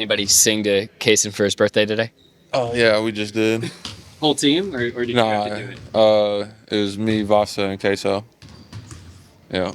anybody sing to Kaysen for his birthday today? Oh yeah, we just did. Whole team, or did you have to do it? It was me, Vasa, and Queso. Yeah.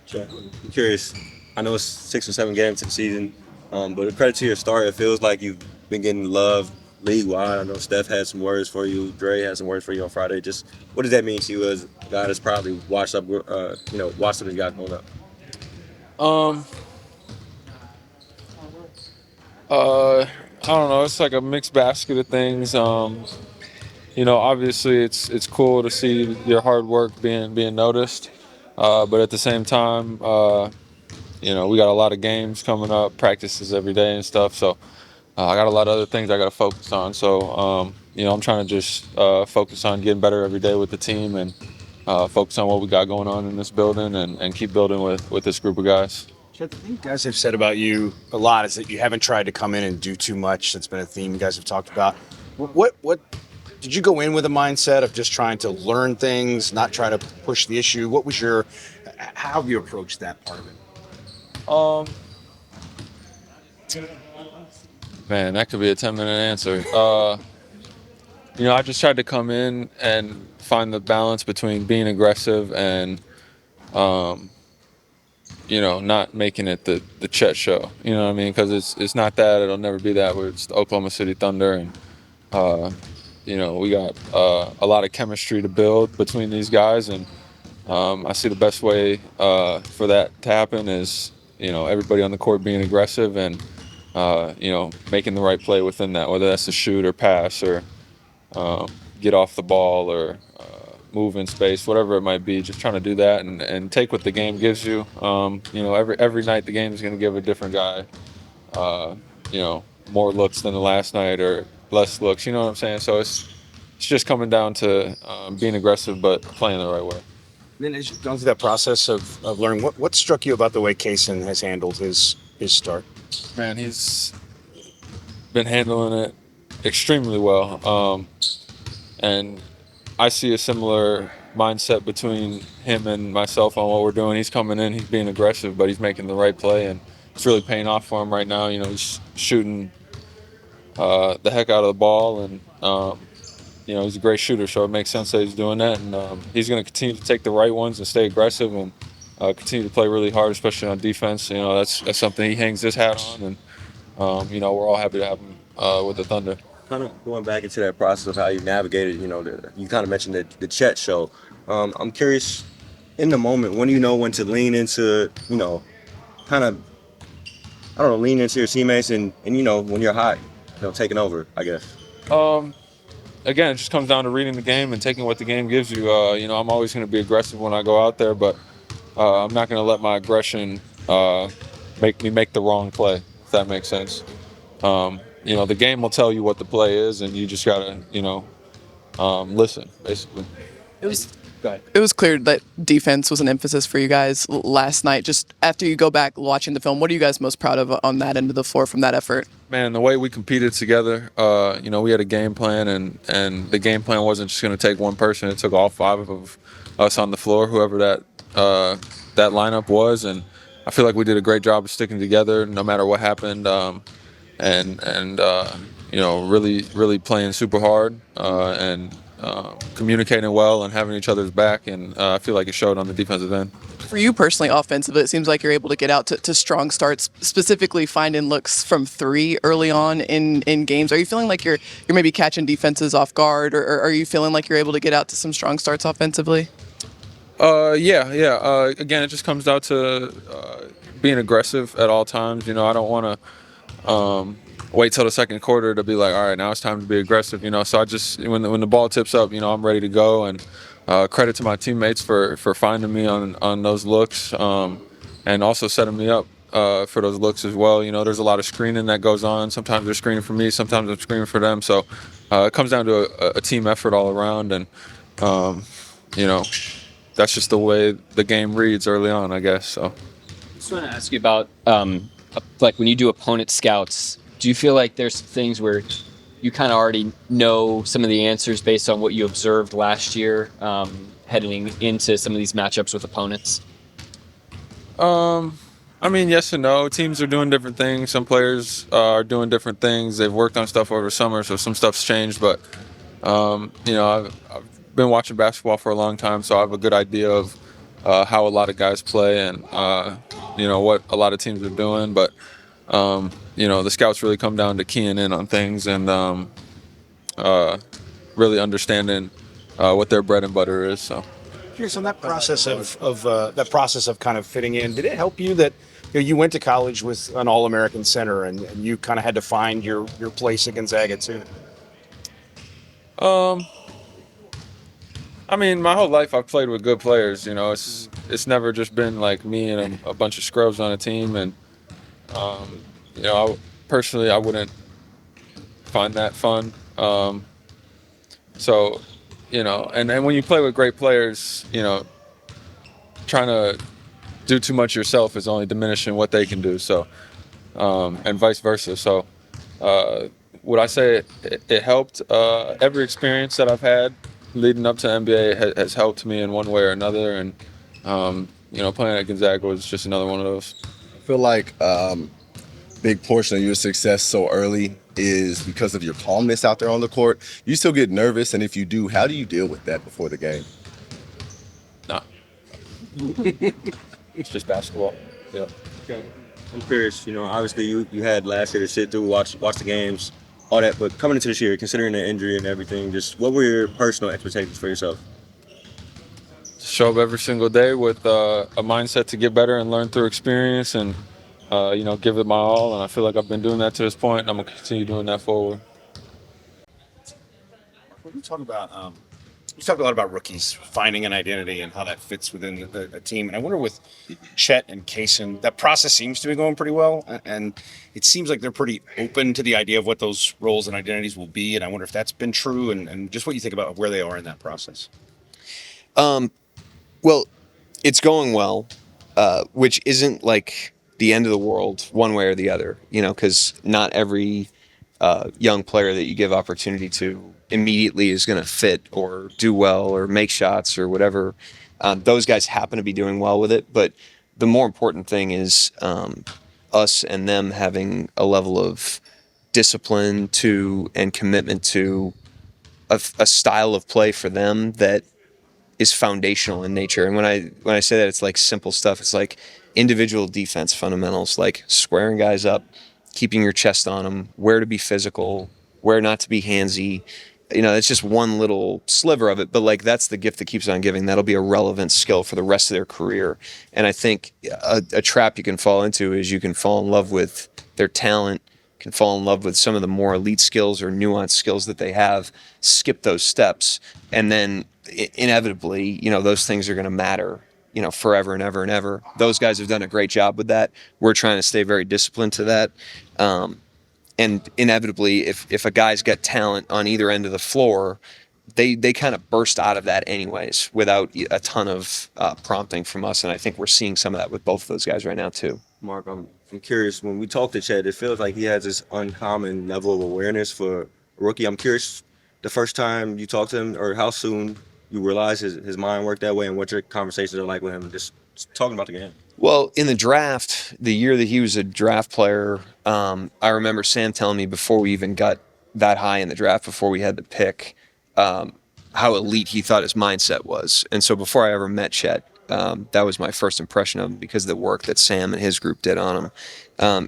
Chet, I'm curious. I know it's 6 or 7 games to the season, but a credit to your start. It feels like you've been getting love league wide. I know Steph had some words for you. Dre had some words for you on Friday. Just what does that mean to you as a guy that's probably watched up, watched some of these guys going up? Um, I don't know. It's like a mixed basket of things. Obviously it's cool to see your hard work being noticed, but at the same time, we got a lot of games coming up, practices every day and stuff. So I got a lot of other things I got to focus on. So I'm trying to just focus on getting better every day with the team and focus on what we got going on in this building and keep building with this group of guys. Chet, the thing you guys have said about you a lot is that you haven't tried to come in and do too much. That's been a theme you guys have talked about. What did you go in with a mindset of just trying to learn things, not try to push the issue? How have you approached that part of it? Man, that could be a 10-minute answer. I just tried to come in and find the balance between being aggressive and, not making it the Chet show. You know what I mean? Because it's not that. It'll never be that. It's the Oklahoma City Thunder, and we got a lot of chemistry to build between these guys, and I see the best way for that to happen is everybody on the court being aggressive and making the right play within that, whether that's a shoot or pass or get off the ball or move in space, whatever it might be. Just trying to do that and take what the game gives you. Every night the game is going to give a different guy, more looks than the last night or less looks. You know what I'm saying? So it's just coming down to being aggressive but playing the right way. Then as you've gone through that process of learning, what struck you about the way Kaysen has handled his start? Man, he's been handling it extremely well. And I see a similar mindset between him and myself on what we're doing. He's coming in, he's being aggressive, but he's making the right play, and it's really paying off for him right now. He's shooting the heck out of the ball, and he's a great shooter, so it makes sense that he's doing that. And he's going to continue to take the right ones and stay aggressive and continue to play really hard, especially on defense. That's something he hangs his hat on, and we're all happy to have him with the Thunder. Kind of going back into that process of how you navigated, you kind of mentioned the Chet show. I'm curious, in the moment, when do you know when to lean into, lean into your teammates and when you're hot, taking over, I guess. Again, it just comes down to reading the game and taking what the game gives you. I'm always going to be aggressive when I go out there, but I'm not going to let my aggression make me make the wrong play, if that makes sense. The game will tell you what the play is, and you just got to, listen, basically. It was clear that defense was an emphasis for you guys last night. Just after you go back watching the film, what are you guys most proud of on that end of the floor from that effort? Man, the way we competed together, we had a game plan, and the game plan wasn't just going to take one person. It took all 5 of us on the floor, whoever that lineup was, and I feel like we did a great job of sticking together no matter what happened. Really playing super hard and communicating well and having each other's back, and I feel like it showed on the defensive end. For you personally, offensively, it seems like you're able to get out to strong starts, specifically finding looks from 3 early on in games. Are you feeling like you're maybe catching defenses off guard, or are you feeling like you're able to get out to some strong starts offensively? Yeah. Again, it just comes down to being aggressive at all times. I don't want to wait till the second quarter to be like, all right, now it's time to be aggressive. So I just when the ball tips up, I'm ready to go. And credit to my teammates for finding me on those looks and also setting me up for those looks as well. There's a lot of screening that goes on. Sometimes they're screening for me, sometimes I'm screening for them. So it comes down to a team effort all around, and that's just the way the game reads early on, I guess. So I just want to ask you about like when you do opponent scouts, do you feel like there's things where you kind of already know some of the answers based on what you observed last year heading into some of these matchups with opponents? I mean, yes and no. Teams are doing different things. Some players are doing different things. They've worked on stuff over summer, so some stuff's changed. But I've been watching basketball for a long time, so I have a good idea of how a lot of guys play and what a lot of teams are doing. But the scouts really come down to keying in on things and really understanding what their bread and butter is. So. Curious on that process of kind of fitting in. Did it help you that you went to college with an All-American center and you kind of had to find your place at Gonzaga too? I mean, my whole life I've played with good players. It's never just been like me and a bunch of scrubs on a team. And personally, I wouldn't find that fun. So, and when you play with great players, trying to do too much yourself is only diminishing what they can do. So, and vice versa. So, would I say it helped? Every experience that I've had leading up to NBA has helped me in one way or another. And, playing at Gonzaga was just another one of those. I feel like big portion of your success so early is because of your calmness out there on the court. You still get nervous, and if you do, how do you deal with that before the game? Nah. It's just basketball. Yeah. Okay. I'm curious. Obviously you had last year to sit through, watch the games, all that. But coming into this year, considering the injury and everything, just what were your personal expectations for yourself? Show up every single day with a mindset to get better and learn through experience and give it my all. And I feel like I've been doing that to this point, and I'm gonna continue doing that forward. When you talk about, you talk a lot about rookies finding an identity and how that fits within a team. And I wonder with Chet and Kaysen, that process seems to be going pretty well. And it seems like they're pretty open to the idea of what those roles and identities will be. And I wonder if that's been true and just what you think about where they are in that process. Well, it's going well, which isn't like the end of the world one way or the other, because not every young player that you give opportunity to immediately is going to fit or do well or make shots or whatever. Those guys happen to be doing well with it, but the more important thing is us and them having a level of discipline to and commitment to a style of play for them that is foundational in nature. And when I say that, it's like simple stuff. It's like individual defense fundamentals, like squaring guys up, keeping your chest on them, where to be physical, where not to be handsy. It's just one little sliver of it, but like that's the gift that keeps on giving. That'll be a relevant skill for the rest of their career. And I think a trap you can fall into is you can fall in love with their talent, can fall in love with some of the more elite skills or nuanced skills that they have, skip those steps, and then inevitably, those things are going to matter, forever and ever and ever. Those guys have done a great job with that. We're trying to stay very disciplined to that. And inevitably, if a guy's got talent on either end of the floor, they kind of burst out of that anyways without a ton of prompting from us. And I think we're seeing some of that with both of those guys right now too. Mark, I'm curious. When we talk to Chet, it feels like he has this uncommon level of awareness for a rookie. I'm curious, the first time you talked to him, or how soon you realize his mind worked that way, and what your conversations are like with him, just talking about the game. Well, in the draft, the year that he was a draft player, I remember Sam telling me before we even got that high in the draft, before we had the pick, how elite he thought his mindset was. And so before I ever met Chet, that was my first impression of him because of the work that Sam and his group did on him.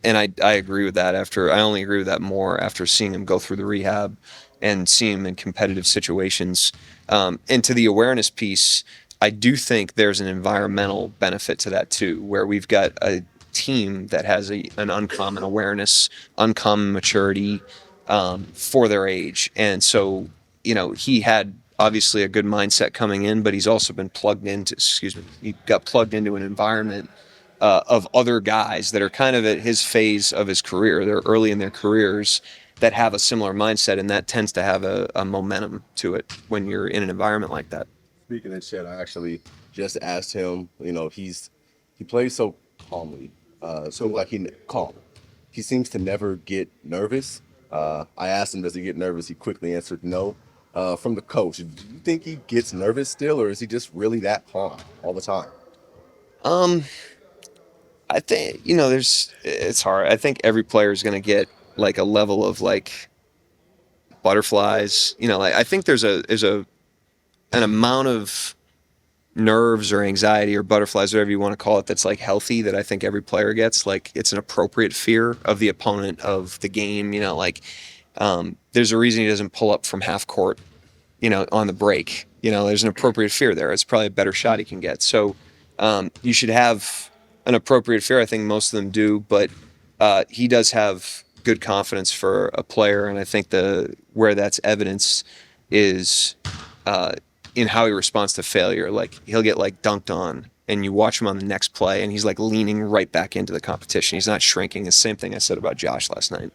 And I agree with that I only agree with that more after seeing him go through the rehab and seeing him in competitive situations. And to the awareness piece, I do think there's an environmental benefit to that too, where we've got a team that has an uncommon awareness, uncommon maturity for their age. And so, he had obviously a good mindset coming in, but he's also been he got plugged into an environment of other guys that are kind of at his phase of his career. They're early in their careers that have a similar mindset, and that tends to have a momentum to it when you're in an environment like that. Speaking of Chet, I actually just asked him, he plays so calmly, calm. He seems to never get nervous. I asked him, does he get nervous? He quickly answered no. From the coach, do you think he gets nervous still, or is he just really that calm all the time? I think it's hard. I think every player is going to get like a level of like butterflies. Like I think there's an amount of nerves or anxiety or butterflies, whatever you want to call it, that's like healthy, that I think every player gets. Like it's an appropriate fear of the opponent, of the game. Like there's a reason he doesn't pull up from half court, on the break. There's an appropriate fear there. It's probably a better shot he can get. So you should have an appropriate fear. I think most of them do, but he does have good confidence for a player, and I think where that's evidenced is in how he responds to failure. Like he'll get like dunked on, and you watch him on the next play, and he's like leaning right back into the competition. He's not shrinking. The same thing I said about Josh last night.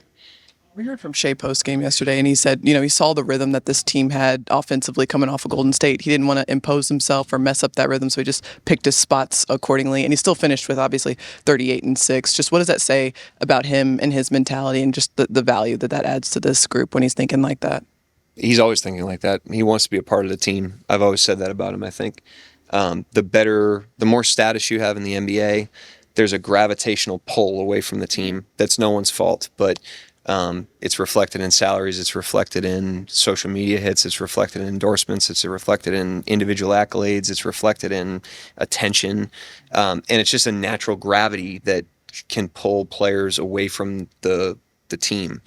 We heard from Shea post game yesterday, and he said, he saw the rhythm that this team had offensively coming off of Golden State. He didn't want to impose himself or mess up that rhythm, so he just picked his spots accordingly. And he still finished with obviously 38 and 6. Just what does that say about him and his mentality, and just the value that adds to this group when he's thinking like that? He's always thinking like that. He wants to be a part of the team. I've always said that about him. I think the more status you have in the NBA, there's a gravitational pull away from the team. That's no one's fault, but it's reflected in salaries. It's reflected in social media hits. It's reflected in endorsements. It's reflected in individual accolades. It's reflected in attention. And it's just a natural gravity that can pull players away from the team.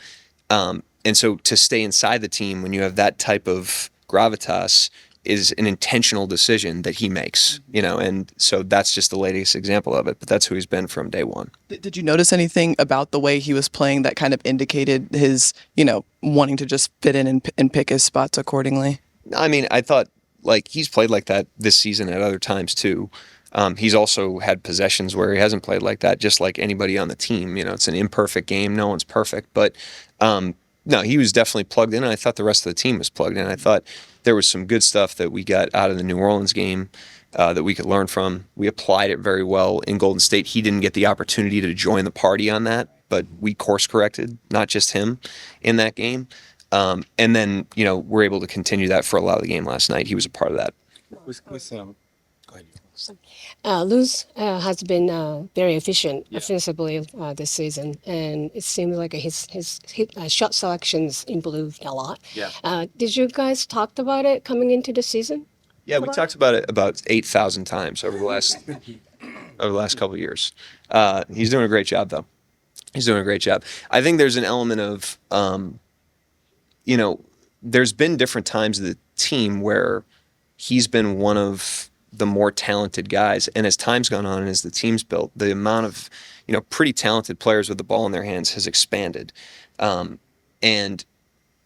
And so to stay inside the team when you have that type of gravitas is an intentional decision that he makes, and so that's just the latest example of it, but that's who he's been from day one. Did you notice anything about the way he was playing that kind of indicated his, wanting to just fit in and pick his spots accordingly? I mean, I thought like he's played like that this season at other times too. He's also had possessions where he hasn't played like that, just like anybody on the team. It's an imperfect game. No one's perfect, but no, he was definitely plugged in, and I thought the rest of the team was plugged in. I thought there was some good stuff that we got out of the New Orleans game that we could learn from. We applied it very well in Golden State. He didn't get the opportunity to join the party on that, but we course corrected, not just him, in that game. And then, we're able to continue that for a lot of the game last night. He was a part of that. Go ahead. Luz has been very efficient offensively this season, and it seems like his shot selections improved a lot. Yeah. Did you guys talk about it coming into the season? Yeah, we talked about it about 8,000 times over the last couple of years. He's doing a great job, though. He's doing a great job. I think there's an element of, there's been different times of the team where he's been one of the more talented guys. And as time's gone on and as the team's built, the amount of, pretty talented players with the ball in their hands has expanded. And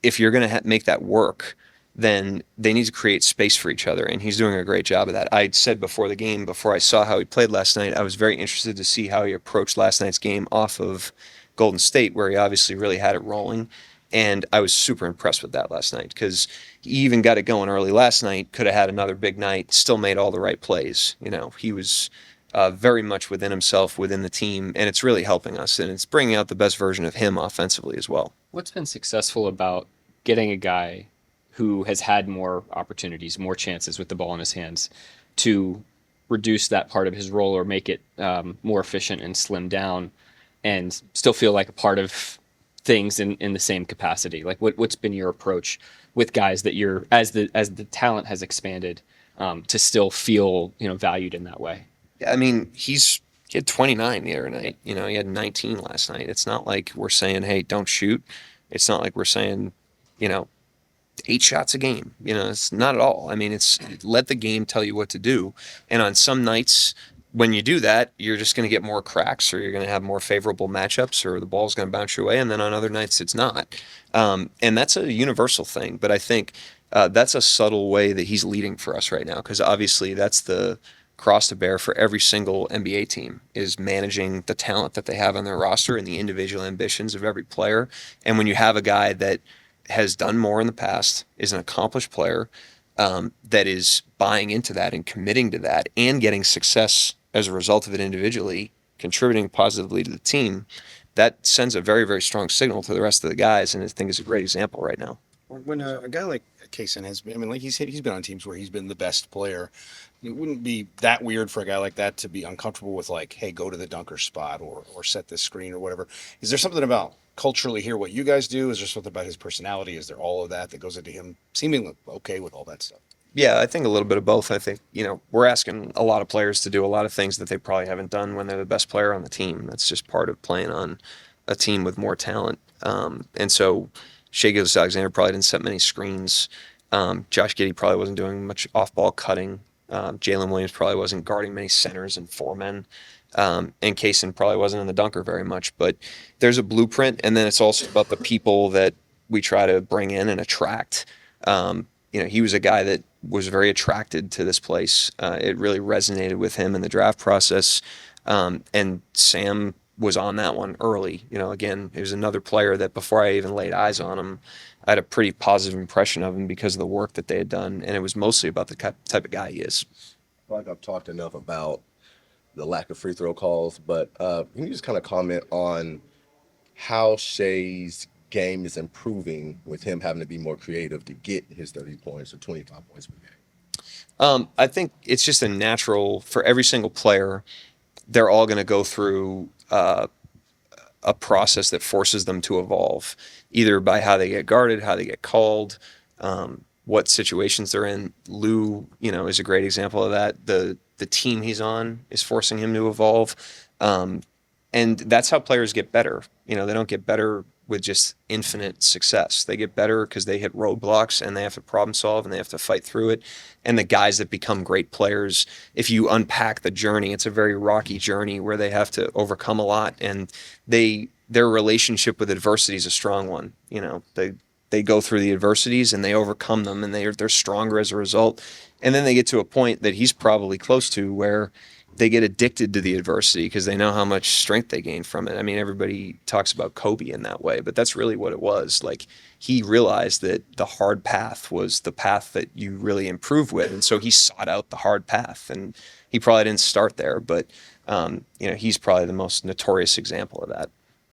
if you're going to make that work, then they need to create space for each other. And he's doing a great job of that. I said before the game, before I saw how he played last night, I was very interested to see how he approached last night's game off of Golden State, where he obviously really had it rolling. And I was super impressed with that last night because he even got it going early last night, could have had another big night, still made all the right plays. He was very much within himself, within the team, and it's really helping us. And it's bringing out the best version of him offensively as well. What's been successful about getting a guy who has had more opportunities, more chances with the ball in his hands to reduce that part of his role or make it more efficient and slim down and still feel like a part of things in the same capacity? Like what's been your approach with guys that you're as the talent has expanded to still feel valued in that way? I mean, he had 29 the other night. He had 19 last night. It's not like we're saying, hey, don't shoot. It's not like we're saying, 8 shots a game. It's not at all. I mean, it's let the game tell you what to do. And on some nights, when you do that, you're just going to get more cracks, or you're going to have more favorable matchups, or the ball's going to bounce your way. And then on other nights, it's not. And that's a universal thing. But I think that's a subtle way that he's leading for us right now, because obviously that's the cross to bear for every single NBA team, is managing the talent that they have on their roster and the individual ambitions of every player. And when you have a guy that has done more in the past, is an accomplished player, that is buying into that and committing to that and getting success as a result of it individually, contributing positively to the team, that sends a very, very strong signal to the rest of the guys, and I think is a great example right now. When a guy like Kaysen has been, I mean, like he's been on teams where he's been the best player. It wouldn't be that weird for a guy like that to be uncomfortable with, like, hey, go to the dunker spot or set this screen or whatever. Is there something about culturally here what you guys do? Is there something about his personality? Is there all of that goes into him seeming okay with all that stuff? Yeah, I think a little bit of both. I think, we're asking a lot of players to do a lot of things that they probably haven't done when they're the best player on the team. That's just part of playing on a team with more talent. And so Shai Gilgeous-Alexander probably didn't set many screens. Josh Giddey probably wasn't doing much off-ball cutting. Jalen Williams probably wasn't guarding many centers and four men. And Kaysen probably wasn't in the dunker very much. But there's a blueprint, and then it's also about the people that we try to bring in and attract. He was a guy that was very attracted to this place. It really resonated with him in the draft process. And Sam was on that one early. Again, he was another player that before I even laid eyes on him, I had a pretty positive impression of him because of the work that they had done. And it was mostly about the type of guy he is. I feel like I've talked enough about the lack of free throw calls, but can you just kind of comment on how Shai's game is improving with him having to be more creative to get his 30 points or 25 points per game? I think it's just a natural for every single player. They're all going to go through a process that forces them to evolve, either by how they get guarded, how they get called, what situations they're in. Lou, is a great example of that. The team he's on is forcing him to evolve. And that's how players get better. They don't get better with just infinite success. They get better because they hit roadblocks and they have to problem solve and they have to fight through it. And the guys that become great players, if you unpack the journey, it's a very rocky journey where they have to overcome a lot. And their relationship with adversity is a strong one. They go through the adversities and they overcome them and they're stronger as a result. And then they get to a point that he's probably close to where they get addicted to the adversity because they know how much strength they gain from it. I mean, everybody talks about Kobe in that way, but that's really what it was. Like, he realized that the hard path was the path that you really improve with. And so he sought out the hard path, and he probably didn't start there, but he's probably the most notorious example of that.